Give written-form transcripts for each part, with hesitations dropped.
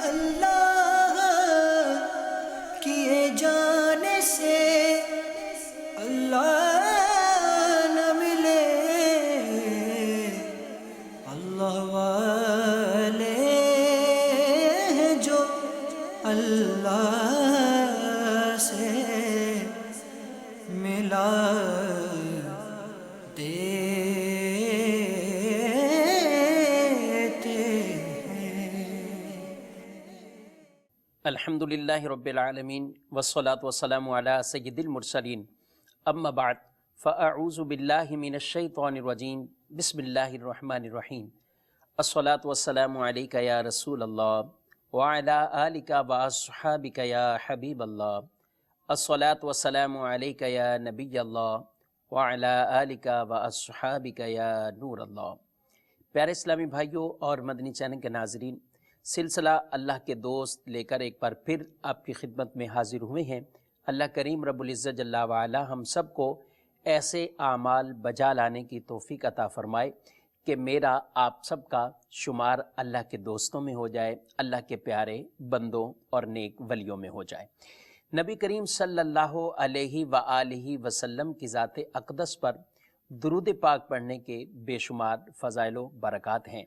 اللہ کیے جانے سے اللہ نہ ملے، اللہ والے ہیں جو اللہ سے ملا الحمدللہ رب العالمین والصلاة والسلام علی سید المرسلین، اما بعد فاعوذ باللہ من الشیطان الرجیم، بسم اللہ الرحمن الرحیم۔ الصلاة والسلام علیکہ یا رسول اللہ وعلی آلک واصحابک یا حبیب اللہ، الصلاة والسلام علیکہ یا نبی اللہ وعلی آلک واصحابک یا نور اللہ۔ پیارے اسلامی بھائیوں اور مدنی چینل کے ناظرین، سلسلہ اللہ کے دوست لے کر ایک بار پھر آپ کی خدمت میں حاضر ہوئے ہیں۔ اللہ کریم رب العزت جل وعلا ہم سب کو ایسے اعمال بجا لانے کی توفیق عطا فرمائے کہ میرا آپ سب کا شمار اللہ کے دوستوں میں ہو جائے، اللہ کے پیارے بندوں اور نیک ولیوں میں ہو جائے۔ نبی کریم صلی اللہ علیہ وآلہ وسلم کی ذات اقدس پر درود پاک پڑھنے کے بے شمار فضائل و برکات ہیں۔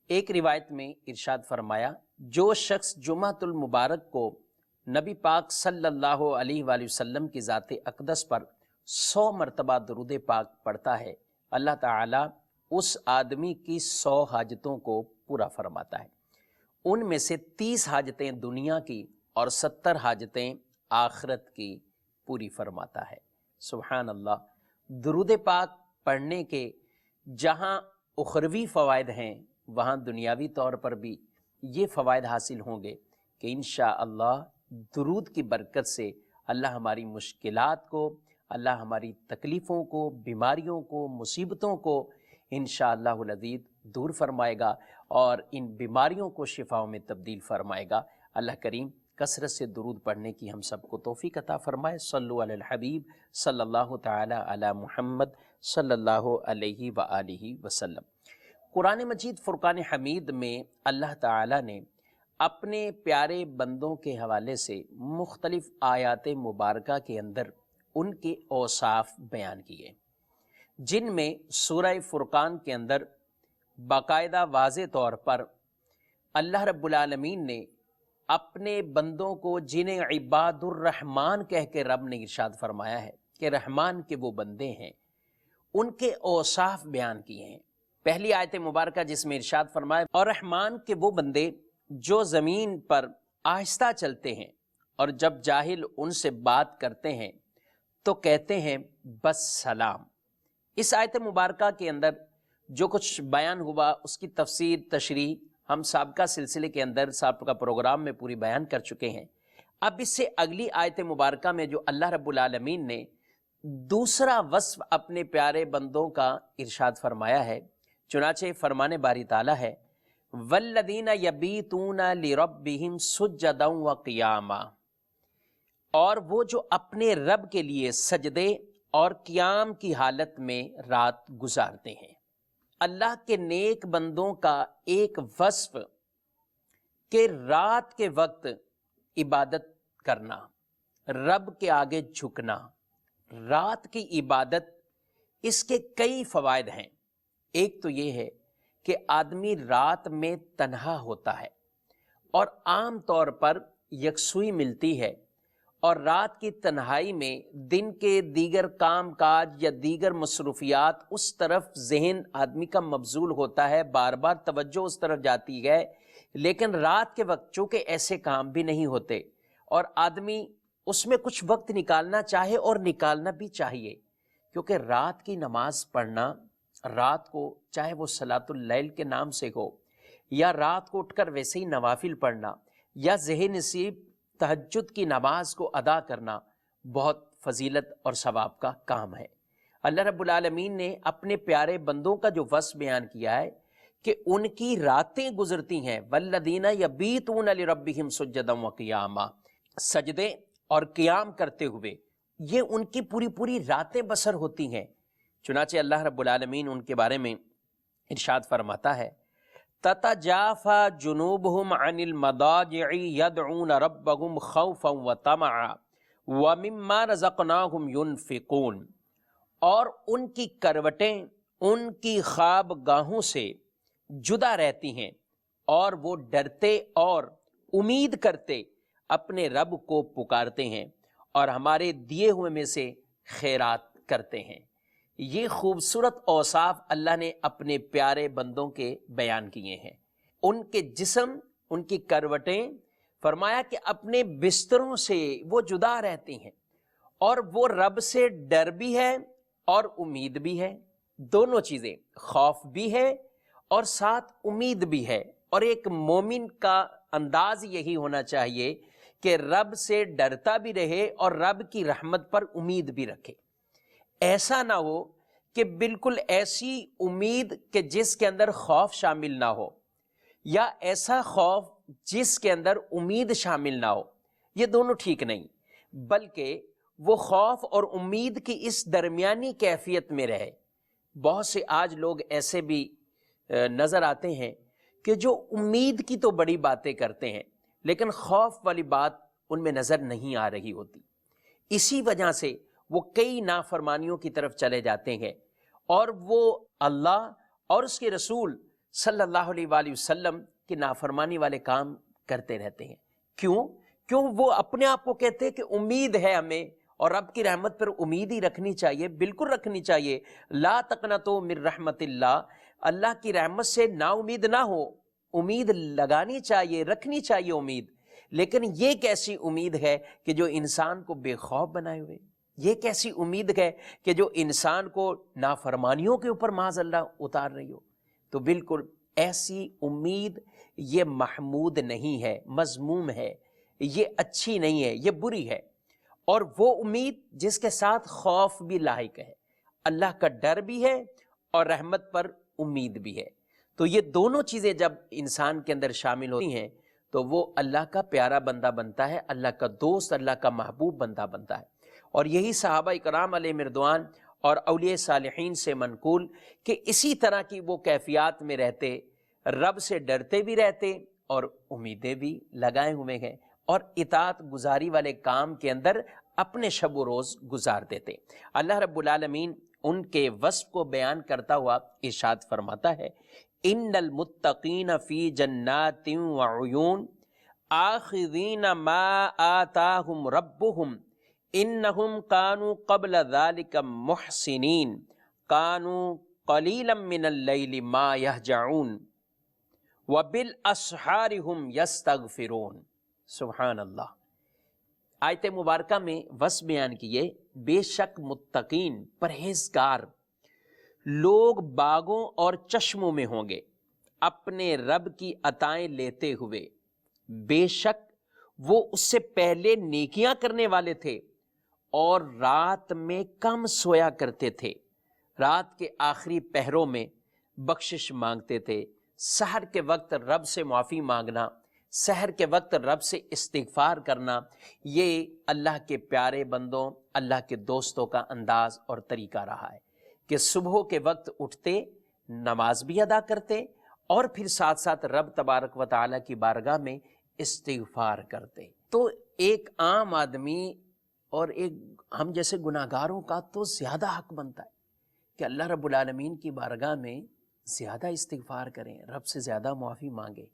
ایک روایت میں ارشاد فرمایا، جو شخص جمعۃ المبارک کو نبی پاک صلی اللہ علیہ وآلہ وسلم کی ذات اقدس پر 100 مرتبہ درود پاک پڑھتا ہے، اللہ تعالیٰ اس آدمی کی 100 حاجتوں کو پورا فرماتا ہے۔ ان میں سے 30 حاجتیں دنیا کی اور 70 حاجتیں آخرت کی پوری فرماتا ہے۔ سبحان اللہ۔ درود پاک پڑھنے کے جہاں اخروی فوائد ہیں، وہاں دنیاوی طور پر بھی یہ فوائد حاصل ہوں گے کہ انشاءاللہ درود کی برکت سے اللہ ہماری مشکلات کو، اللہ ہماری تکلیفوں کو، بیماریوں کو، مصیبتوں کو انشاءاللہ العزیز دور فرمائے گا اور ان بیماریوں کو شفاؤں میں تبدیل فرمائے گا۔ اللہ کریم کثرت سے درود پڑھنے کی ہم سب کو توفیق عطا فرمائے۔ صلو علی الحبیب صلی اللہ تعالی علی محمد صلی اللہ علیہ وآلہ وسلم۔ قرآن مجید فرقان حمید میں اللہ تعالیٰ نے اپنے پیارے بندوں کے حوالے سے مختلف آیات مبارکہ کے اندر ان کے اوصاف بیان کیے، جن میں سورہ فرقان کے اندر باقاعدہ واضح طور پر اللہ رب العالمین نے اپنے بندوں کو، جنہیں عباد الرحمن کہہ کے رب نے ارشاد فرمایا ہے کہ رحمان کے وہ بندے ہیں، ان کے اوصاف بیان کیے ہیں۔ پہلی آیت مبارکہ جس میں ارشاد فرمایا، اور رحمان کے وہ بندے جو زمین پر آہستہ چلتے ہیں اور جب جاہل ان سے بات کرتے ہیں تو کہتے ہیں بس سلام۔ اس آیت مبارکہ کے اندر جو کچھ بیان ہوا اس کی تفسیر تشریح ہم سابقہ سلسلے کے اندر سابقہ پروگرام میں پوری بیان کر چکے ہیں۔ اب اس سے اگلی آیت مبارکہ میں جو اللہ رب العالمین نے دوسرا وصف اپنے پیارے بندوں کا ارشاد فرمایا ہے، چنانچہ فرمان باری تعالیٰ ہے، وَالَّذِينَ يَبِيتُونَ لِرَبِّهِمْ سُجَّدًا وَقِيَامًا، اور وہ جو اپنے رب کے لیے سجدے اور قیام کی حالت میں رات گزارتے ہیں۔ اللہ کے نیک بندوں کا ایک وصف کہ رات کے وقت عبادت کرنا، رب کے آگے جھکنا، رات کی عبادت، اس کے کئی فوائد ہیں۔ ایک تو یہ ہے کہ آدمی رات میں تنہا ہوتا ہے اور عام طور پر یکسوئی ملتی ہے، اور رات کی تنہائی میں دن کے دیگر کام کاج یا دیگر مصروفیات اس طرف ذہن آدمی کا مبذول ہوتا ہے، بار بار توجہ اس طرف جاتی ہے، لیکن رات کے وقت چونکہ ایسے کام بھی نہیں ہوتے اور آدمی اس میں کچھ وقت نکالنا چاہے اور نکالنا بھی چاہیے، کیونکہ رات کی نماز پڑھنا، رات کو چاہے وہ صلاۃ اللیل کے نام سے ہو یا رات کو اٹھ کر ویسے ہی نوافل پڑھنا یا ذہن نصیب تہجد کی نماز کو ادا کرنا، بہت فضیلت اور ثواب کا کام ہے۔ اللہ رب العالمین نے اپنے پیارے بندوں کا جو وصف بیان کیا ہے کہ ان کی راتیں گزرتی ہیں، والذین یبیتون لربہم سجدا وقیاما، سجدے اور قیام کرتے ہوئے، یہ ان کی پوری پوری راتیں بسر ہوتی ہیں۔ چنانچہ اللہ رب العالمین ان کے بارے میں ارشاد فرماتا ہے، تتجافى جنوبهم عن المضاجع يدعون ربهم خوفا وطمعا ومما رزقناهم ينفقون، اور ان کی کروٹیں ان کی خواب گاہوں سے جدا رہتی ہیں اور وہ ڈرتے اور امید کرتے اپنے رب کو پکارتے ہیں اور ہمارے دیے ہوئے میں سے خیرات کرتے ہیں۔ یہ خوبصورت اوصاف اللہ نے اپنے پیارے بندوں کے بیان کیے ہیں۔ ان کے جسم، ان کی کروٹیں، فرمایا کہ اپنے بستروں سے وہ جدا رہتی ہیں اور وہ رب سے ڈر بھی ہے اور امید بھی ہے، دونوں چیزیں، خوف بھی ہے اور ساتھ امید بھی ہے۔ اور ایک مومن کا انداز یہی ہونا چاہیے کہ رب سے ڈرتا بھی رہے اور رب کی رحمت پر امید بھی رکھے۔ ایسا نہ ہو کہ بالکل ایسی امید کہ جس کے اندر خوف شامل نہ ہو، یا ایسا خوف جس کے اندر امید شامل نہ ہو، یہ دونوں ٹھیک نہیں، بلکہ وہ خوف اور امید کی اس درمیانی کیفیت میں رہے۔ بہت سے آج لوگ ایسے بھی نظر آتے ہیں کہ جو امید کی تو بڑی باتیں کرتے ہیں لیکن خوف والی بات ان میں نظر نہیں آ رہی ہوتی۔ اسی وجہ سے وہ کئی نافرمانیوں کی طرف چلے جاتے ہیں اور وہ اللہ اور اس کے رسول صلی اللہ علیہ وآلہ وسلم کی نافرمانی والے کام کرتے رہتے ہیں۔ کیوں وہ اپنے آپ کو کہتے ہیں کہ امید ہے ہمیں اور رب کی رحمت پر امید ہی رکھنی چاہیے، بالکل رکھنی چاہیے۔ لا تقنطوا من رحمت اللہ، اللہ کی رحمت سے نا امید نہ ہو، امید لگانی چاہیے، رکھنی چاہیے امید۔ لیکن یہ کیسی امید ہے کہ جو انسان کو بے خوف بنائے ہوئے، یہ کیسی امید ہے کہ جو انسان کو نافرمانیوں کے اوپر معاذ اللہ اتار رہی ہو؟ تو بالکل ایسی امید یہ محمود نہیں ہے، مذموم ہے، یہ اچھی نہیں ہے، یہ بری ہے۔ اور وہ امید جس کے ساتھ خوف بھی لاحق ہے، اللہ کا ڈر بھی ہے اور رحمت پر امید بھی ہے، تو یہ دونوں چیزیں جب انسان کے اندر شامل ہوتی ہیں تو وہ اللہ کا پیارا بندہ بنتا ہے، اللہ کا دوست، اللہ کا محبوب بندہ بنتا ہے۔ اور یہی صحابہ کرام علیہ رضوان اور اولیاء صالحین سے منقول کہ اسی طرح کی وہ کیفیات میں رہتے، رب سے ڈرتے بھی رہتے اور امیدیں بھی لگائے ہوئے ہیں اور اطاعت گزاری والے کام کے اندر اپنے شب و روز گزار دیتے۔ اللہ رب العالمین ان کے وصف کو بیان کرتا ہوا ارشاد فرماتا ہے، ان المتقین فی جنات وعیون آخذین ما آتاہم ربہم انہم کانوا قبل ذلک محسنین کانوا قلیلا من اللیل ما یہجعون وبالاسحار ہم یستغفرون۔ سبحان اللہ۔ آیت مبارکہ میں وصف بیان کیے، بے شک متقین، پرہیزگار لوگ باغوں اور چشموں میں ہوں گے اپنے رب کی عطائیں لیتے ہوئے، بے شک وہ اس سے پہلے نیکیاں کرنے والے تھے اور رات میں کم سویا کرتے تھے، رات کے آخری پہروں میں بخشش مانگتے تھے، سحر کے وقت رب سے معافی مانگنا، سحر کے وقت رب سے استغفار کرنا، یہ اللہ کے پیارے بندوں، اللہ کے دوستوں کا انداز اور طریقہ رہا ہے کہ صبح کے وقت اٹھتے، نماز بھی ادا کرتے اور پھر ساتھ ساتھ رب تبارک و تعالیٰ کی بارگاہ میں استغفار کرتے۔ تو ایک عام آدمی اور ایک ہم جیسے گناہگاروں کا تو زیادہ حق بنتا ہے کہ اللہ رب العالمین کی بارگاہ میں زیادہ استغفار کریں، رب سے زیادہ معافی مانگیں،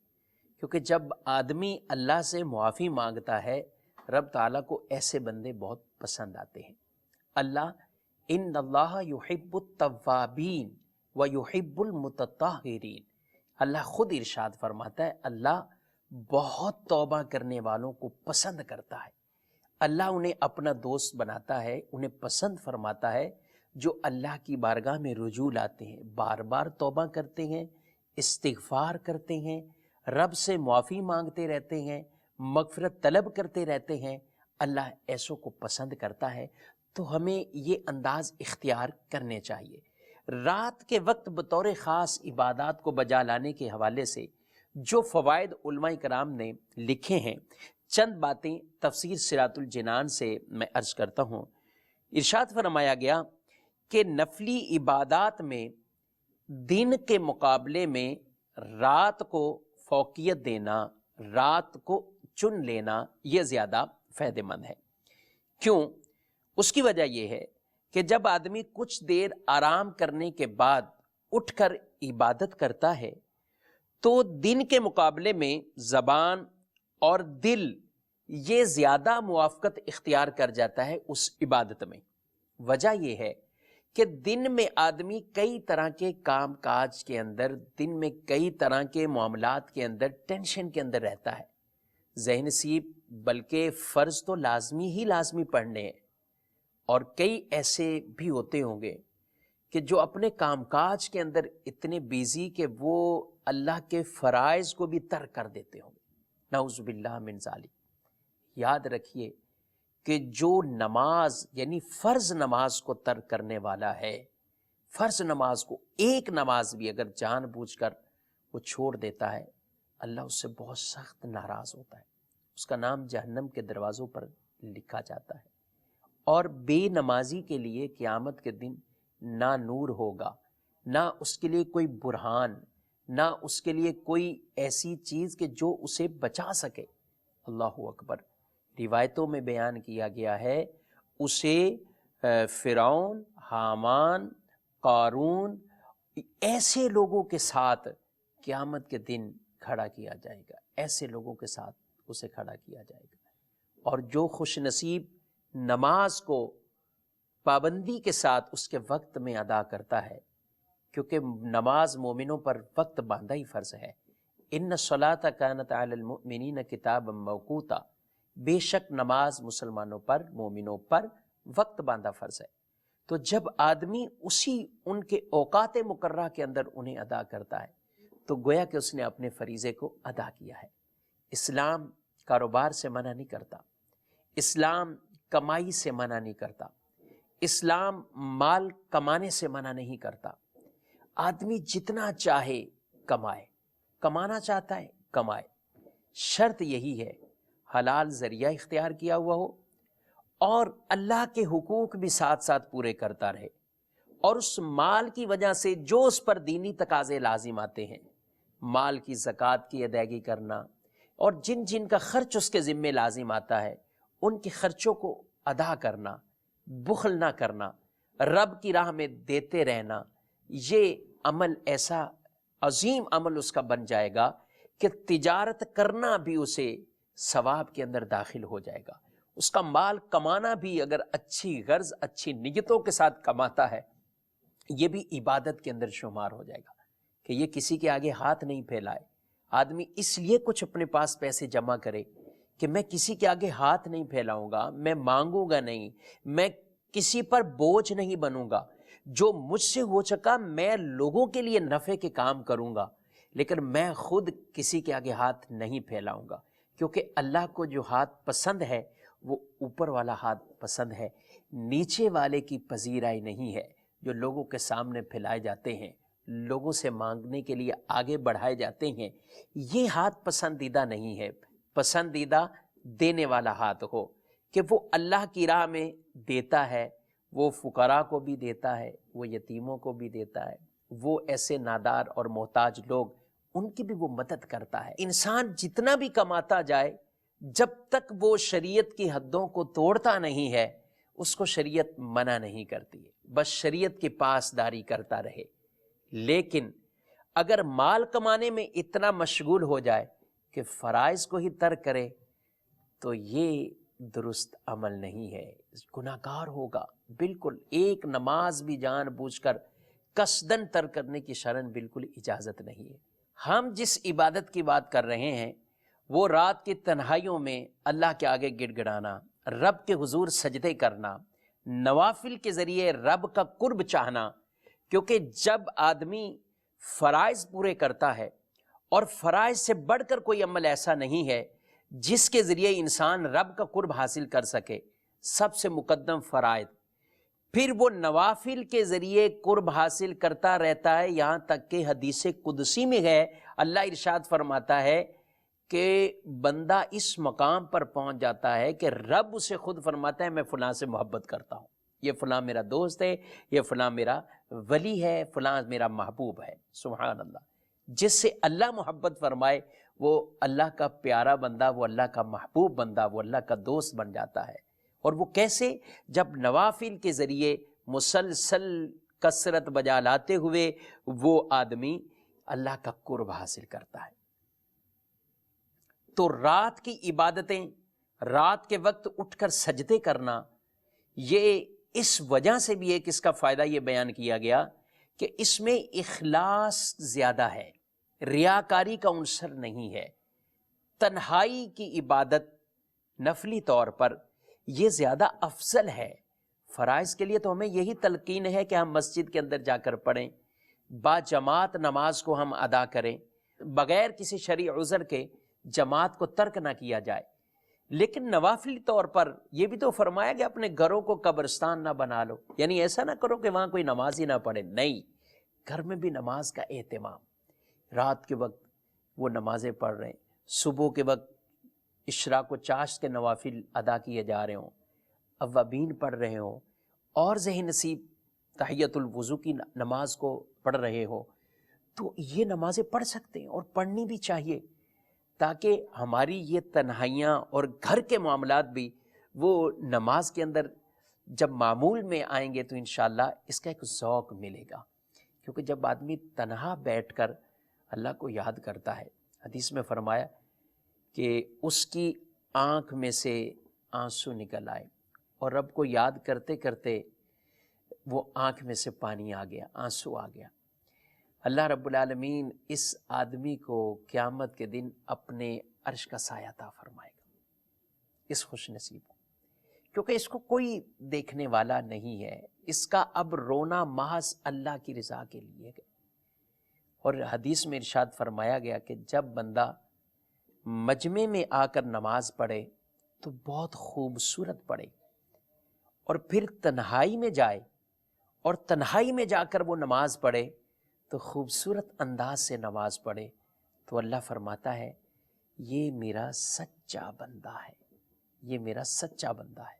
کیونکہ جب آدمی اللہ سے معافی مانگتا ہے رب تعالیٰ کو ایسے بندے بہت پسند آتے ہیں۔ اللہ ان اللہ یحب التوابین ویحب المتطہرین، اللہ خود ارشاد فرماتا ہے اللہ بہت توبہ کرنے والوں کو پسند کرتا ہے، اللہ انہیں اپنا دوست بناتا ہے، انہیں پسند فرماتا ہے جو اللہ کی بارگاہ میں رجوع لاتے ہیں، بار بار توبہ کرتے ہیں، استغفار کرتے ہیں، رب سے معافی مانگتے رہتے ہیں، مغفرت طلب کرتے رہتے ہیں، اللہ ایسوں کو پسند کرتا ہے۔ تو ہمیں یہ انداز اختیار کرنے چاہیے۔ رات کے وقت بطور خاص عبادات کو بجا لانے کے حوالے سے جو فوائد علماء کرام نے لکھے ہیں، چند باتیں تفسیر صراط الجنان سے میں عرض کرتا ہوں۔ ارشاد فرمایا گیا کہ نفلی عبادات میں دن کے مقابلے میں رات کو فوقیت دینا، رات کو چن لینا، یہ زیادہ فائدہ مند ہے۔ کیوں؟ اس کی وجہ یہ ہے کہ جب آدمی کچھ دیر آرام کرنے کے بعد اٹھ کر عبادت کرتا ہے تو دن کے مقابلے میں زبان اور دل یہ زیادہ موافقت اختیار کر جاتا ہے اس عبادت میں۔ وجہ یہ ہے کہ دن میں آدمی کئی طرح کے کام کاج کے اندر، دن میں کئی طرح کے معاملات کے اندر ٹینشن کے اندر رہتا ہے، ذہن نصیب، بلکہ فرض تو لازمی پڑھنے ہیں، اور کئی ایسے بھی ہوتے ہوں گے کہ جو اپنے کام کاج کے اندر اتنے بیزی کہ وہ اللہ کے فرائض کو بھی ترک کر دیتے ہوں گے، نعوذ باللہ من ذالک۔ یاد رکھیے کہ جو نماز یعنی فرض نماز کو ترک کرنے والا ہے، فرض نماز کو ایک نماز بھی اگر جان بوجھ کر وہ چھوڑ دیتا ہے، اللہ اس سے بہت سخت ناراض ہوتا ہے، اس کا نام جہنم کے دروازوں پر لکھا جاتا ہے۔ اور بے نمازی کے لیے قیامت کے دن نہ نور ہوگا، نہ اس کے لیے کوئی برہان، نہ اس کے لیے کوئی ایسی چیز کہ جو اسے بچا سکے۔ اللہ اکبر۔ روایتوں میں بیان کیا گیا ہے اسے فرعون، حامان، قارون، ایسے لوگوں کے ساتھ قیامت کے دن کھڑا کیا جائے گا، ایسے لوگوں کے ساتھ اسے کھڑا کیا جائے گا۔ اور جو خوش نصیب نماز کو پابندی کے ساتھ اس کے وقت میں ادا کرتا ہے، کیونکہ نماز مومنوں پر وقت باندھا ہی فرض ہے، ان الصلاۃ کانت علی المؤمنین کتابا موقوتا، بے شک نماز مسلمانوں پر، مومنوں پر وقت باندھا فرض ہے۔ تو جب آدمی ان کے اوقات مقررہ کے اندر انہیں ادا کرتا ہے تو گویا کہ اس نے اپنے فریضے کو ادا کیا ہے۔ اسلام کاروبار سے منع نہیں کرتا، اسلام کمائی سے منع نہیں کرتا، اسلام مال کمانے سے منع نہیں کرتا۔ آدمی جتنا چاہے کمائے، کمانا چاہتا ہے کمائے، شرط یہی ہے حلال ذریعہ اختیار کیا ہوا ہو اور اللہ کے حقوق بھی ساتھ ساتھ پورے کرتا رہے، اور اس مال کی وجہ سے جو اس پر دینی تقاضے لازم آتے ہیں، مال کی زکوٰۃ کی ادائیگی کرنا، اور جن جن کا خرچ اس کے ذمے لازم آتا ہے ان کے خرچوں کو ادا کرنا، بخل نہ کرنا، رب کی راہ میں دیتے رہنا، یہ عمل ایسا عظیم عمل اس کا بن جائے گا کہ تجارت کرنا بھی اسے ثواب کے اندر داخل ہو جائے گا۔ اس کا مال کمانا بھی اگر اچھی غرض، اچھی نیتوں کے ساتھ کماتا ہے، یہ بھی عبادت کے اندر شمار ہو جائے گا کہ یہ کسی کے آگے ہاتھ نہیں پھیلائے۔ آدمی اس لیے کچھ اپنے پاس پیسے جمع کرے کہ میں کسی کے آگے ہاتھ نہیں پھیلاؤں گا، میں مانگوں گا نہیں، میں کسی پر بوجھ نہیں بنوں گا، جو مجھ سے ہو چکا میں لوگوں کے لیے نفع کے کام کروں گا، لیکن میں خود کسی کے آگے ہاتھ نہیں پھیلاؤں گا، کیونکہ اللہ کو جو ہاتھ پسند ہے وہ اوپر والا ہاتھ پسند ہے، نیچے والے کی پذیرائی نہیں ہے جو لوگوں کے سامنے پھیلائے جاتے ہیں، لوگوں سے مانگنے کے لیے آگے بڑھائے جاتے ہیں۔ یہ ہاتھ پسندیدہ نہیں ہے، پسندیدہ دینے والا ہاتھ ہو کہ وہ اللہ کی راہ میں دیتا ہے، وہ فقراء کو بھی دیتا ہے، وہ یتیموں کو بھی دیتا ہے، وہ ایسے نادار اور محتاج لوگ ان کی بھی وہ مدد کرتا ہے۔ انسان جتنا بھی کماتا جائے، جب تک وہ شریعت کی حدوں کو توڑتا نہیں ہے اس کو شریعت منع نہیں کرتی ہے، بس شریعت کی پاسداری کرتا رہے۔ لیکن اگر مال کمانے میں اتنا مشغول ہو جائے کہ فرائض کو ہی ترک کرے تو یہ درست عمل نہیں ہے، گناہ گار ہوگا۔ بالکل ایک نماز بھی جان بوجھ کر قصدن ترک کرنے کی شرعاً بالکل اجازت نہیں ہے۔ ہم جس عبادت کی بات کر رہے ہیں وہ رات کی تنہائیوں میں اللہ کے آگے گڑ گڑانا، رب کے حضور سجدے کرنا، نوافل کے ذریعے رب کا قرب چاہنا، کیونکہ جب آدمی فرائض پورے کرتا ہے، اور فرائض سے بڑھ کر کوئی عمل ایسا نہیں ہے جس کے ذریعے انسان رب کا قرب حاصل کر سکے، سب سے مقدم فرائض، پھر وہ نوافل کے ذریعے قرب حاصل کرتا رہتا ہے، یہاں تک کہ حدیث قدسی میں ہے، اللہ ارشاد فرماتا ہے کہ بندہ اس مقام پر پہنچ جاتا ہے کہ رب اسے خود فرماتا ہے میں فلاں سے محبت کرتا ہوں، یہ فلاں میرا دوست ہے، یہ فلاں میرا ولی ہے، فلاں میرا محبوب ہے۔ سبحان اللہ۔ جس سے اللہ محبت فرمائے وہ اللہ کا پیارا بندہ، وہ اللہ کا محبوب بندہ، وہ اللہ کا دوست بن جاتا ہے۔ اور وہ کیسے؟ جب نوافل کے ذریعے مسلسل کثرت بجا لاتے ہوئے وہ آدمی اللہ کا قرب حاصل کرتا ہے۔ تو رات کی عبادتیں، رات کے وقت اٹھ کر سجدے کرنا، یہ اس وجہ سے بھی ایک اس کا فائدہ یہ بیان کیا گیا کہ اس میں اخلاص زیادہ ہے، ریاکاری کا عنصر نہیں ہے۔ تنہائی کی عبادت نفلی طور پر یہ زیادہ افضل ہے۔ فرائض کے لیے تو ہمیں یہی تلقین ہے کہ ہم مسجد کے اندر جا کر پڑھیں، با جماعت نماز کو ہم ادا کریں، بغیر کسی شرعی عذر کے جماعت کو ترک نہ کیا جائے۔ لیکن نوافلی طور پر یہ بھی تو فرمایا کہ اپنے گھروں کو قبرستان نہ بنا لو، یعنی ایسا نہ کرو کہ وہاں کوئی نماز ہی نہ پڑھے، نہیں، گھر میں بھی نماز کا اہتمام۔ رات کے وقت وہ نمازیں پڑھ رہے ہیں، صبح کے وقت اشراق و چاشت کے نوافل ادا کیے جا رہے ہوں، اوابین پڑھ رہے ہوں، اور ذہن نصیب تحیت الوضو کی نماز کو پڑھ رہے ہو، تو یہ نمازیں پڑھ سکتے ہیں اور پڑھنی بھی چاہیے، تاکہ ہماری یہ تنہائیاں اور گھر کے معاملات بھی وہ نماز کے اندر جب معمول میں آئیں گے تو انشاءاللہ اس کا ایک ذوق ملے گا۔ کیونکہ جب آدمی تنہا بیٹھ کر اللہ کو یاد کرتا ہے، حدیث میں فرمایا کہ اس کی آنکھ میں سے آنسو نکل آئے، اور رب کو یاد کرتے کرتے وہ آنکھ میں سے پانی آ گیا، آنسو آ گیا۔ اللہ رب العالمین اس آدمی کو قیامت کے دن اپنے عرش کا سایہ عطا فرمائے گا، اس خوش نصیب کو، کیونکہ اس کو کوئی دیکھنے والا نہیں ہے، اس کا اب رونا محض اللہ کی رضا کے لیے ہے۔ اور حدیث میں ارشاد فرمایا گیا کہ جب بندہ مجمع میں آ کر نماز پڑھے تو بہت خوبصورت پڑھے، اور پھر تنہائی میں جائے اور تنہائی میں جا کر وہ نماز پڑھے تو خوبصورت انداز سے نماز پڑھے، تو اللہ فرماتا ہے یہ میرا سچا بندہ ہے، یہ میرا سچا بندہ ہے،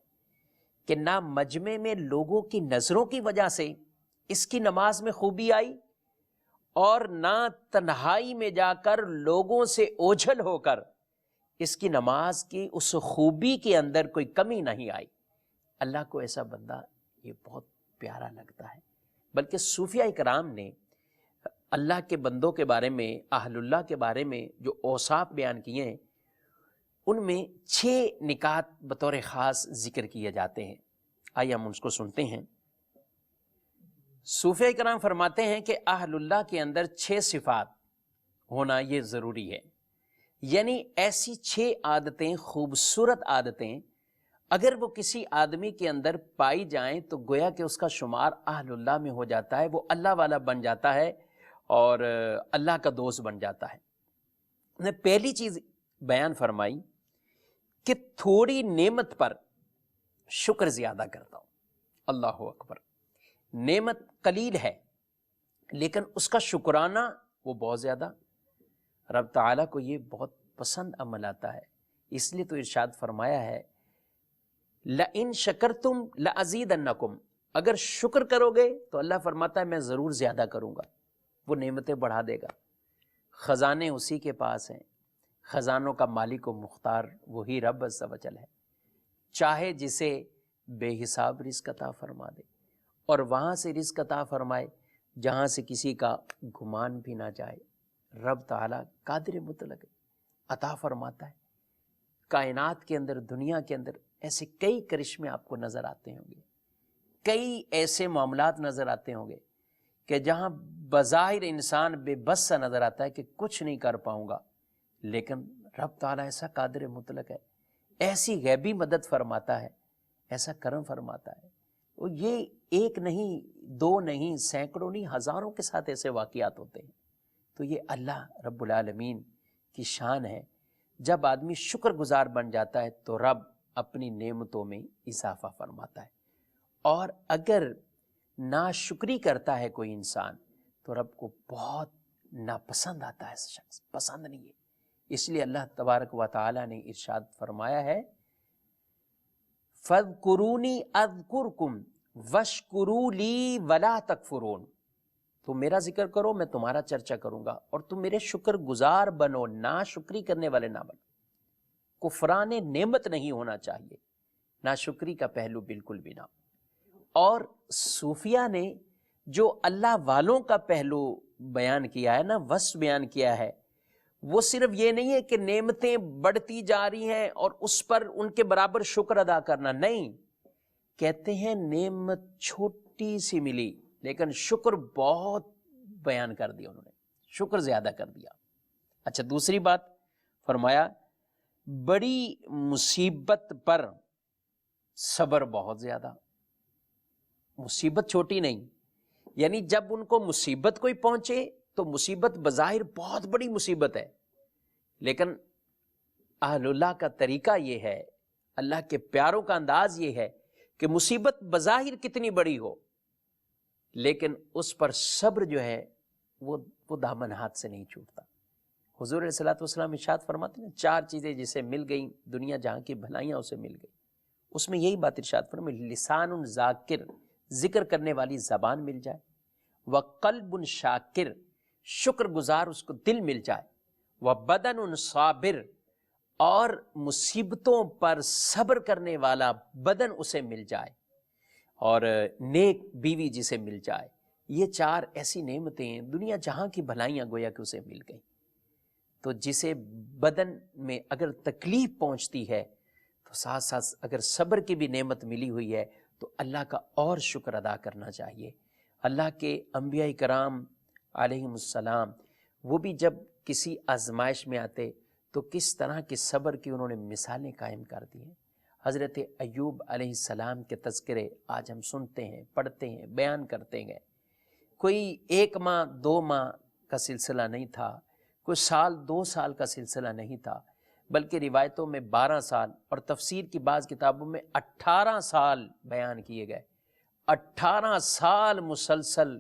کہ نہ مجمع میں لوگوں کی نظروں کی وجہ سے اس کی نماز میں خوبی آئی، اور نہ تنہائی میں جا کر لوگوں سے اوجھل ہو کر اس کی نماز کی اس خوبی کے اندر کوئی کمی نہیں آئی۔ اللہ کو ایسا بندہ یہ بہت پیارا لگتا ہے۔ بلکہ صوفیاء اکرام نے اللہ کے بندوں کے بارے میں، اہل اللہ کے بارے میں جو اوصاف بیان کیے ہیں، ان میں 6 نکات بطور خاص ذکر کیے جاتے ہیں۔ آئیے ہم اس کو سنتے ہیں۔ صوفیاء کرام فرماتے ہیں کہ اہل اللہ کے اندر 6 صفات ہونا یہ ضروری ہے، یعنی ایسی 6 عادتیں، خوبصورت عادتیں اگر وہ کسی آدمی کے اندر پائی جائیں تو گویا کہ اس کا شمار اہل اللہ میں ہو جاتا ہے، وہ اللہ والا بن جاتا ہے اور اللہ کا دوست بن جاتا ہے۔ نے پہلی چیز بیان فرمائی کہ تھوڑی نعمت پر شکر زیادہ کرتا ہوں۔ اللہ اکبر، نعمت قلیل ہے لیکن اس کا شکرانہ وہ بہت زیادہ، رب تعالیٰ کو یہ بہت پسند عمل آتا ہے۔ اس لیے تو ارشاد فرمایا ہے لَإِن شَكَرْتُمْ لَأَزِيدَنَّكُمْ، اگر شکر کرو گے تو اللہ فرماتا ہے میں ضرور زیادہ کروں گا، وہ نعمتیں بڑھا دے گا۔ خزانے اسی کے پاس ہیں، خزانوں کا مالک و مختار وہی رب عز و جل ہے، چاہے جسے بے حساب رزق عطا فرما دے، اور وہاں سے رزق عطا فرمائے جہاں سے کسی کا گمان بھی نہ جائے۔ رب تعالیٰ قادر مطلق عطا فرماتا ہے۔ کائنات کے اندر، دنیا کے اندر ایسے کئی کرشمے آپ کو نظر آتے ہوں گے، کئی ایسے معاملات نظر آتے ہوں گے کہ جہاں بظاہر انسان بے بس سا نظر آتا ہے کہ کچھ نہیں کر پاؤں گا، لیکن رب تعالیٰ ایسا قادر مطلق ہے، ایسی غیبی مدد فرماتا ہے، ایسا کرم فرماتا ہے۔ وہ یہ ایک نہیں، 2 نہیں، سینکڑوں نہیں، ہزاروں کے ساتھ ایسے واقعات ہوتے ہیں۔ تو یہ اللہ رب العالمین کی شان ہے۔ جب آدمی شکر گزار بن جاتا ہے تو رب اپنی نعمتوں میں اضافہ فرماتا ہے، اور اگر ناشکری کرتا ہے کوئی انسان تو رب کو بہت ناپسند آتا ہے، شخص پسند نہیں ہے۔ اس لیے اللہ تبارک و تعالی نے ارشاد فرمایا ہے فَاذْكُرُونِي أَذْكُرْكُمْ وَاشْكُرُوا لِي وَلَا تَكْفُرُونَ، تم میرا ذکر کرو، میں تمہارا چرچا کروں گا، اور تم میرے شکر گزار بنو، ناشکری کرنے والے نہ بنو۔ کفران نعمت نہیں ہونا چاہیے، ناشکری کا پہلو بالکل بھی نہ۔ اور صوفیہ نے جو اللہ والوں کا پہلو بیان کیا ہے نا، وصف بیان کیا ہے، وہ صرف یہ نہیں ہے کہ نعمتیں بڑھتی جا رہی ہیں اور اس پر ان کے برابر شکر ادا کرنا، نہیں، کہتے ہیں نعمت چھوٹی سی ملی لیکن شکر بہت بیان کر دیا، انہوں نے شکر زیادہ کر دیا۔ اچھا، دوسری بات فرمایا بڑی مصیبت پر صبر بہت زیادہ، مصیبت چھوٹی نہیں، یعنی جب ان کو مصیبت کوئی پہنچے تو مصیبت بظاہر بہت بڑی مصیبت ہے، لیکن اہل اللہ کا طریقہ یہ ہے، اللہ کے پیاروں کا انداز یہ ہے کہ مصیبت بظاہر کتنی بڑی ہو لیکن اس پر صبر جو ہے وہ دامن ہاتھ سے نہیں چھوٹتا۔ حضور علیہ الصلوۃ والسلام ارشاد فرماتے ہیں 4 چیزیں جسے مل گئیں دنیا جہاں کی بھلائیاں اسے مل گئی، اس میں یہی بات ارشاد فرمائی، لسان ذاکر، ذکر کرنے والی زبان مل جائے، وقلب شاکر، شکر گزار اس کو دل مل جائے، وبدن صابر، اور مصیبتوں پر صبر کرنے والا بدن اسے مل جائے، اور نیک بیوی جسے مل جائے۔ یہ 4 ایسی نعمتیں ہیں، دنیا جہاں کی بھلائیاں گویا کہ اسے مل گئی۔ تو جسے بدن میں اگر تکلیف پہنچتی ہے تو ساتھ ساتھ اگر صبر کی بھی نعمت ملی ہوئی ہے تو اللہ کا اور شکر ادا کرنا چاہیے۔ اللہ کے انبیاء کرام علیہم السلام وہ بھی جب کسی آزمائش میں آتے تو کس طرح کے صبر کی انہوں نے مثالیں قائم کر دی ہیں۔ حضرت ایوب علیہ السلام کے تذکرے آج ہم سنتے ہیں، پڑھتے ہیں، بیان کرتے ہیں۔ کوئی 1 ماہ 2 ماہ کا سلسلہ نہیں تھا، کوئی سال 2 سال کا سلسلہ نہیں تھا، بلکہ روایتوں میں 12 سال اور تفسیر کی بعض کتابوں میں 18 سال بیان کیے گئے۔ 18 سال مسلسل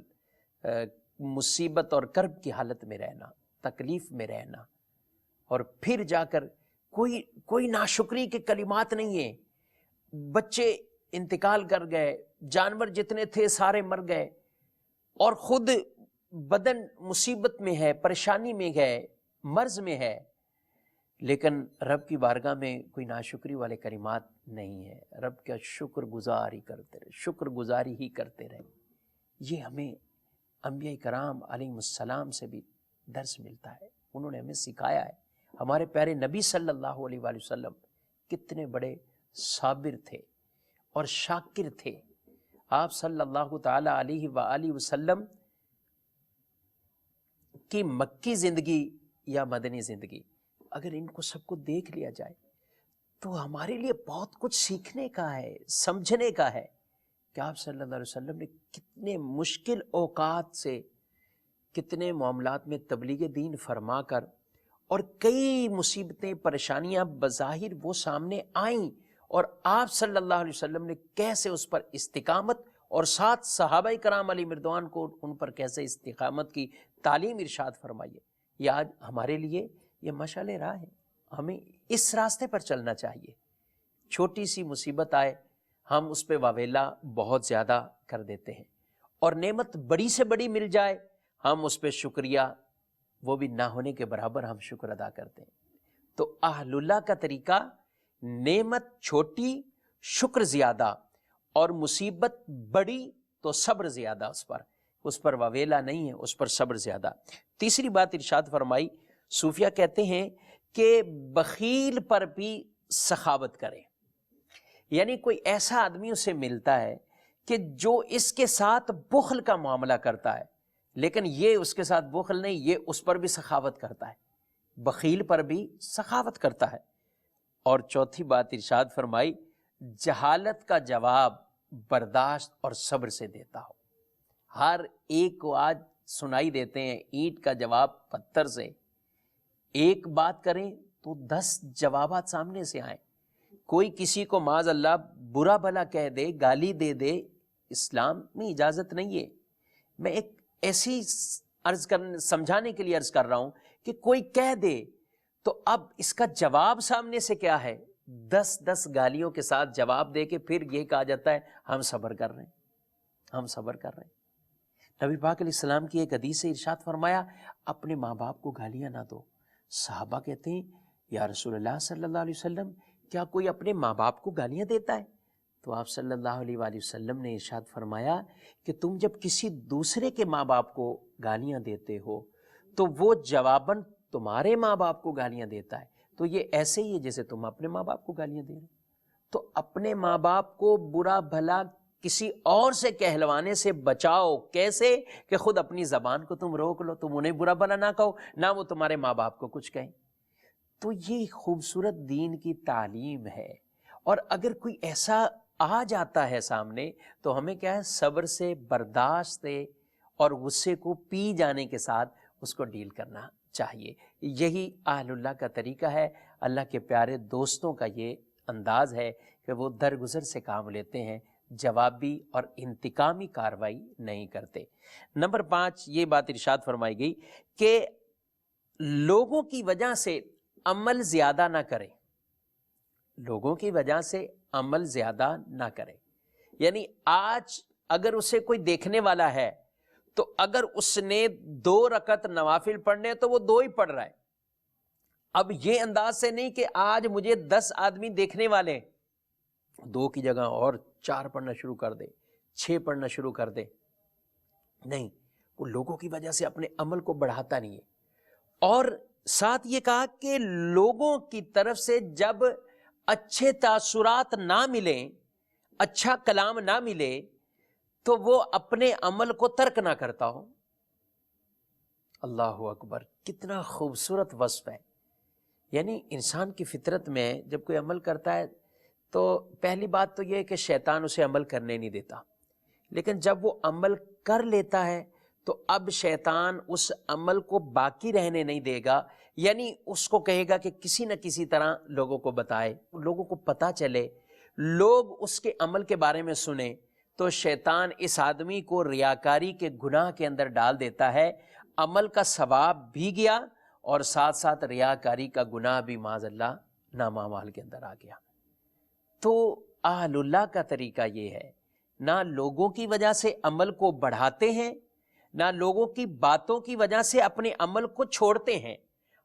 مصیبت اور کرب کی حالت میں رہنا، تکلیف میں رہنا، اور پھر جا کر کوئی ناشکری کے کلمات نہیں ہیں۔ بچے انتقال کر گئے، جانور جتنے تھے سارے مر گئے، اور خود بدن مصیبت میں ہے، پریشانی میں ہے، مرض میں ہے، لیکن رب کی بارگاہ میں کوئی ناشکری والے کلمات نہیں ہے۔ رب کا شکر گزاری کرتے رہے، شکر گزاری ہی کرتے رہے۔ یہ ہمیں انبیاء کرام علیہ السلام سے بھی درس ملتا ہے، انہوں نے ہمیں سکھایا ہے۔ ہمارے پیارے نبی صلی اللہ علیہ وآلہ وسلم کتنے بڑے صابر تھے اور شاکر تھے۔ آپ صلی اللہ تعالی علیہ وآلہ وسلم کی مکی زندگی یا مدنی زندگی، اگر ان کو سب کو دیکھ لیا جائے تو ہمارے لیے بہت کچھ سیکھنے کا ہے، سمجھنے کا ہے کہ آپ صلی اللہ علیہ وسلم نے کتنے مشکل اوقات سے، کتنے معاملات میں تبلیغ دین فرما کر، اور کئی مصیبتیں پریشانیاں بظاہر وہ سامنے آئیں، اور آپ صلی اللہ علیہ وسلم نے کیسے اس پر استقامت، اور ساتھ صحابہ کرام علیہ مردوان کو ان پر کیسے استقامت کی تعلیم ارشاد فرمائیے۔ یہ آج ہمارے لیے یہ مشعل راہ ہے، ہمیں اس راستے پر چلنا چاہیے۔ چھوٹی سی مصیبت آئے ہم اس پہ واویلا بہت زیادہ کر دیتے ہیں، اور نعمت بڑی سے بڑی مل جائے ہم اس پہ شکریہ وہ بھی نہ ہونے کے برابر ہم شکر ادا کرتے ہیں۔ تو اہل اللہ کا طریقہ نعمت چھوٹی، شکر زیادہ، اور مصیبت بڑی تو صبر زیادہ، اس پر واویلا نہیں ہے، اس پر صبر زیادہ۔ تیسری بات ارشاد فرمائی، صوفیہ کہتے ہیں کہ بخیل پر بھی سخاوت کرے، یعنی کوئی ایسا آدمی اسے ملتا ہے کہ جو اس کے ساتھ بخل کا معاملہ کرتا ہے، لیکن یہ اس کے ساتھ بخل نہیں، یہ اس پر بھی سخاوت کرتا ہے، بخیل پر بھی سخاوت کرتا ہے۔ اور چوتھی بات ارشاد فرمائی، جہالت کا جواب برداشت اور صبر سے دیتا ہو۔ ہر ایک کو آج سنائی دیتے ہیں اینٹ کا جواب پتھر سے، ایک بات کریں تو 10 جوابات سامنے سے آئیں۔ کوئی کسی کو معاذ اللہ برا بھلا کہہ دے، گالی دے دے، اسلام میں اجازت نہیں ہے۔ میں ایک ایسی سمجھانے کے لیے عرض کر رہا ہوں کہ کوئی کہہ دے تو اب اس کا جواب سامنے سے کیا ہے، 10 گالیوں کے ساتھ جواب دے کے پھر یہ کہا جاتا ہے ہم صبر کر رہے ہیں، ہم صبر کر رہے ہیں۔ نبی پاک علیہ السلام کی ایک حدیث سے ارشاد فرمایا اپنے ماں باپ کو گالیاں نہ دو۔ صحابہ کہتے ہیں یا رسول اللہ صلی اللہ علیہ وسلم کیا کوئی اپنے ماں باپ کو گالیاں دیتا ہے؟ تو آپ صلی اللہ علیہ وآلہ وسلم نے ارشاد فرمایا کہ تم جب کسی دوسرے کے ماں باپ کو گالیاں دیتے ہو تو وہ جواباً تمہارے ماں باپ کو گالیاں دیتا ہے، تو یہ ایسے ہی ہے جیسے تم اپنے ماں باپ کو گالیاں دے رہے ہو۔ تو اپنے ماں باپ کو برا بھلا کسی اور سے کہلوانے سے بچاؤ۔ کیسے؟ کہ خود اپنی زبان کو تم روک لو، تم انہیں برا بھلا نہ کہو، نہ وہ تمہارے ماں باپ کو کچھ کہیں۔ تو یہ خوبصورت دین کی تعلیم ہے، اور اگر کوئی ایسا آ جاتا ہے سامنے تو ہمیں کیا ہے، صبر سے، برداشت سے اور غصے کو پی جانے کے ساتھ اس کو ڈیل کرنا چاہیے۔ یہی اہل اللہ کا طریقہ ہے، اللہ کے پیارے دوستوں کا یہ انداز ہے کہ وہ درگزر سے کام لیتے ہیں، جوابی اور انتقامی کارروائی نہیں کرتے۔ نمبر 5 یہ بات ارشاد فرمائی گئی کہ لوگوں کی وجہ سے عمل زیادہ نہ کریں، لوگوں کی وجہ سے عمل زیادہ نہ کریں۔ یعنی آج اگر اسے کوئی دیکھنے والا ہے تو اگر اس نے 2 رکعت نوافل پڑھنے تو وہ 2 ہی پڑھ رہا ہے۔ اب یہ انداز سے نہیں کہ آج مجھے 10 آدمی دیکھنے والے، 2 کی جگہ اور 4 پڑھنا شروع کر دے، 6 پڑھنا شروع کر دے، نہیں، وہ لوگوں کی وجہ سے اپنے عمل کو بڑھاتا نہیں ہے۔ اور ساتھ یہ کہا کہ لوگوں کی طرف سے جب اچھے تاثرات نہ ملیں، اچھا کلام نہ ملے، تو وہ اپنے عمل کو ترک نہ کرتا ہو۔ اللہ اکبر، کتنا خوبصورت وصف ہے۔ یعنی انسان کی فطرت میں جب کوئی عمل کرتا ہے تو پہلی بات تو یہ ہے کہ شیطان اسے عمل کرنے نہیں دیتا، لیکن جب وہ عمل کر لیتا ہے تو اب شیطان اس عمل کو باقی رہنے نہیں دے گا، یعنی اس کو کہے گا کہ کسی نہ کسی طرح لوگوں کو بتائے، لوگوں کو پتہ چلے، لوگ اس کے عمل کے بارے میں سنیں، تو شیطان اس آدمی کو ریاکاری کے گناہ کے اندر ڈال دیتا ہے، عمل کا ثواب بھی گیا اور ساتھ ساتھ ریاکاری کا گناہ بھی معاذ اللہ نامعمال کے اندر آ گیا۔ تو اہل اللہ کا طریقہ یہ ہے، نہ لوگوں کی وجہ سے عمل کو بڑھاتے ہیں، نہ لوگوں کی باتوں کی وجہ سے اپنے عمل کو چھوڑتے ہیں۔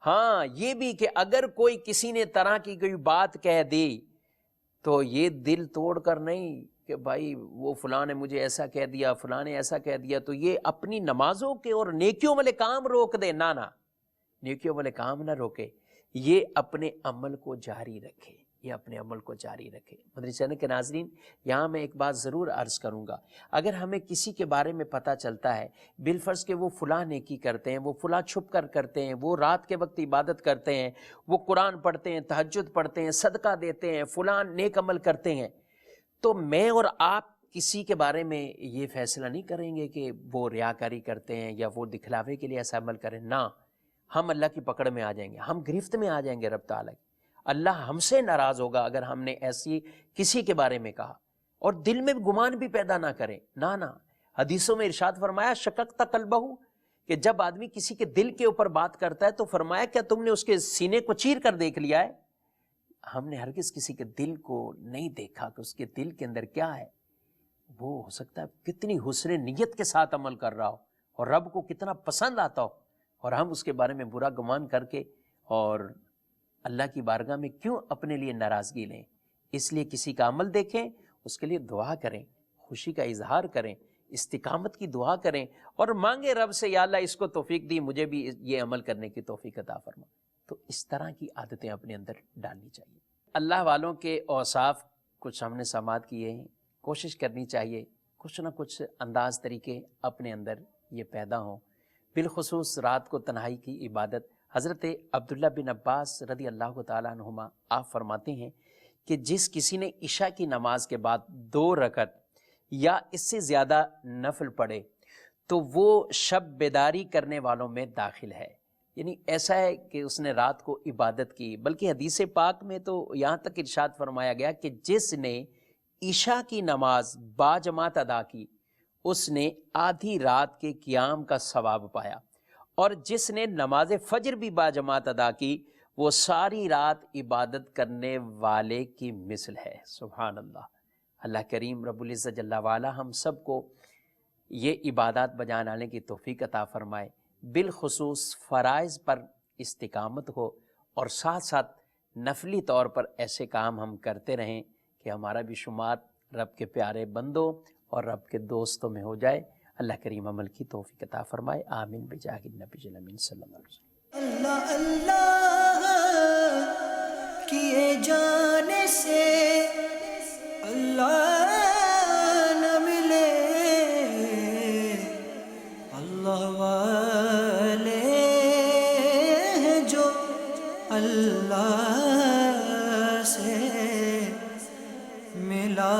ہاں یہ بھی کہ اگر کوئی کسی نے طرح کی کوئی بات کہہ دی تو یہ دل توڑ کر نہیں کہ بھائی وہ فلاں نے مجھے ایسا کہہ دیا، فلاں نے ایسا کہہ دیا، تو یہ اپنی نمازوں کے اور نیکیوں والے کام روک دے، نہ نیکیوں والے کام نہ روکے، یہ اپنے عمل کو جاری رکھے، یہ اپنے عمل کو جاری رکھے۔ مدنی چینل کے ناظرین، یہاں میں ایک بات ضرور عرض کروں گا، اگر ہمیں کسی کے بارے میں پتہ چلتا ہے بالفرض کہ وہ فلاں نیکی کرتے ہیں، وہ فلاں چھپ کر کرتے ہیں، وہ رات کے وقت عبادت کرتے ہیں، وہ قرآن پڑھتے ہیں، تہجد پڑھتے ہیں، صدقہ دیتے ہیں، فلاں نیک عمل کرتے ہیں، تو میں اور آپ کسی کے بارے میں یہ فیصلہ نہیں کریں گے کہ وہ ریاکاری کرتے ہیں یا وہ دکھلاوے کے لیے ایسا عمل کریں، نہ، ہم اللہ کی پکڑ میں آ جائیں گے، ہم گرفت میں آ جائیں گے رب تعالیٰ کی۔ اللہ ہم سے ناراض ہوگا اگر ہم نے ایسی کسی کے بارے میں کہا، اور دل میں گمان بھی پیدا نہ کریں، نہ حدیثوں میں ارشاد فرمایا شققت قلبہ، کہ جب آدمی کسی کے دل کے اوپر بات کرتا ہے تو فرمایا کیا تم نے اس کے سینے کو چیر کر دیکھ لیا ہے؟ ہم نے ہرگز کسی کے دل کو نہیں دیکھا کہ اس کے دل کے اندر کیا ہے۔ وہ ہو سکتا ہے کتنی حسن نیت کے ساتھ عمل کر رہا ہو اور رب کو کتنا پسند آتا ہو، اور ہم اس کے بارے میں برا گمان کر کے اور اللہ کی بارگاہ میں کیوں اپنے لیے ناراضگی لیں؟ اس لیے کسی کا عمل دیکھیں، اس کے لیے دعا کریں، خوشی کا اظہار کریں، استقامت کی دعا کریں، اور مانگے رب سے یا اللہ اس کو توفیق دی، مجھے بھی یہ عمل کرنے کی توفیق عطا فرما۔ تو اس طرح کی عادتیں اپنے اندر ڈالنی چاہیے۔ اللہ والوں کے اوصاف کچھ ہم نے سماعت کیے ہیں، کوشش کرنی چاہیے کچھ نہ کچھ انداز طریقے اپنے اندر یہ پیدا ہوں، بالخصوص رات کو تنہائی کی عبادت۔ حضرت عبداللہ بن عباس رضی اللہ تعالیٰ عنہما آپ فرماتے ہیں کہ جس کسی نے عشاء کی نماز کے بعد 2 رکعت یا اس سے زیادہ نفل پڑھے تو وہ شب بیداری کرنے والوں میں داخل ہے۔ یعنی ایسا ہے کہ اس نے رات کو عبادت کی، بلکہ حدیث پاک میں تو یہاں تک ارشاد فرمایا گیا کہ جس نے عشاء کی نماز باجماعت ادا کی اس نے آدھی رات کے قیام کا ثواب پایا، اور جس نے نماز فجر بھی باجماعت ادا کی وہ ساری رات عبادت کرنے والے کی مثل ہے۔ سبحان اللہ۔ اللہ کریم رب العزت جل وعلا ہم سب کو یہ عبادات بجا لانے کی توفیق عطا فرمائے، بالخصوص فرائض پر استقامت ہو، اور ساتھ ساتھ نفلی طور پر ایسے کام ہم کرتے رہیں کہ ہمارا بھی شمار رب کے پیارے بندوں اور رب کے دوستوں میں ہو جائے۔ اللہ کریم عمل کی توفیق عطا فرمائے، آمین بجاہ النبی الامین صلی اللہ علیہ وسلم۔ اللہ اللہ کیے جانے سے اللہ نہ ملے، اللہ والے ہیں جو اللہ سے ملا